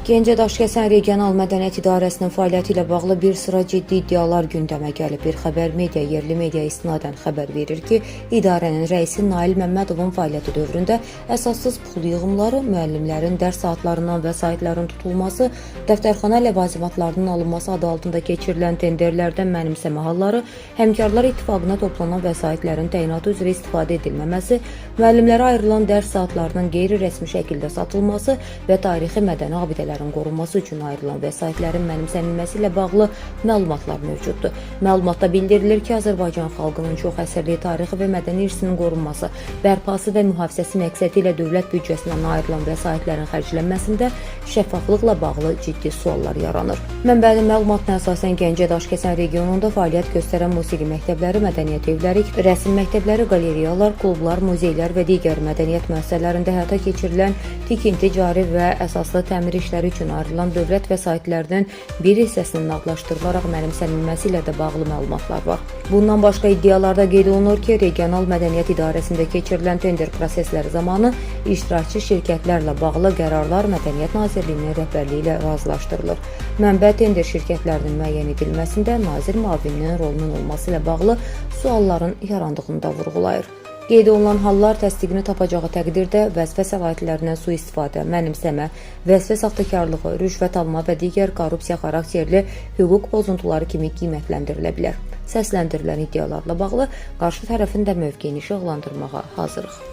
Gəncə Daşkəsən Regional Mədəniyyət İdarəsinin fəaliyyəti ilə bağlı bir sıra ciddi iddialar gündəmə gəlib. Bir xəbər media, yerli media istinadən xəbər verir ki, idarənin rəisi Nail Məmmədovun fəaliyyəti dövründə əsassız pul yığımları, müəllimlərin dərs saatlarından vəsaitlərin tutulması, dəftərxana ləvazimatlarının alınması adı altında keçirilən tenderlərdən mənimsəmə halları, Həmkarlar İttifaqına toplanan vəsaitlərin təyinatı üzrə istifadə edilməməsi, müəllimlərə ayrılan dərs saatlarının qeyri-rəsmi şəkildə satılması və tarixi mədəni abidələrin qorunması üçün ayrılan vəsaitlərin mənimsənilməsi ilə bağlı məlumatlar mövcuddur. Məlumatda bildirilir ki, Azərbaycan xalqının çox əsrlik tarixi və mədəni irsinin qorunması, bərpası və mühafizəsi məqsədi ilə dövlət büdcəsindən ayrılan vəsaitlərin xərclənməsində şəffaflıqla bağlı ciddi suallar yaranır. Mənbənin məlumatına əsasən Gəncə Daşkəsən regionunda fəaliyyət göstərən musiqi məktəbləri, mədəniyyət evləri, rəsm məktəbləri, qaleriyalar, klublar, muzeylər və digər mədəniyyət müəssisələrində həyata keçirilən tikinti, cari və əsaslı təmir işləri üçün ayrılan dövlət vəsaitlərinin bir hissəsinin nağdlaşdırılaraq mənimsənilməsi ilə də bağlı məlumatlar var. Bundan başqa iddialarda qeyd olunur ki, Regional Mədəniyyət İdarəsində keçirilən tender prosesləri zamanı iştirakçı şirkətlərlə bağlı qərarlar Mədəniyyət Nazirliyinin rəhbərliyi ilə razılaşdırılır. Mənbə tender şirkətlərinin müəyyən edilməsində nazir müavininin rolunun olması ilə bağlı sualların yarandığını da vurğulayır. Qeyd olunan hallar təsdiqini tapacağı təqdirdə vəzifə səlahiyyətlərindən sui-istifadə, mənimsəmə, vəzifə saxtakarlığı, rüşvət alma və digər korrupsiya xarakterli hüquq pozuntuları kimi qiymətləndirilə bilər. Səsləndirilən iddialarla bağlı qarşı tərəfin də mövqeyini işıqlandırmağa hazırıq.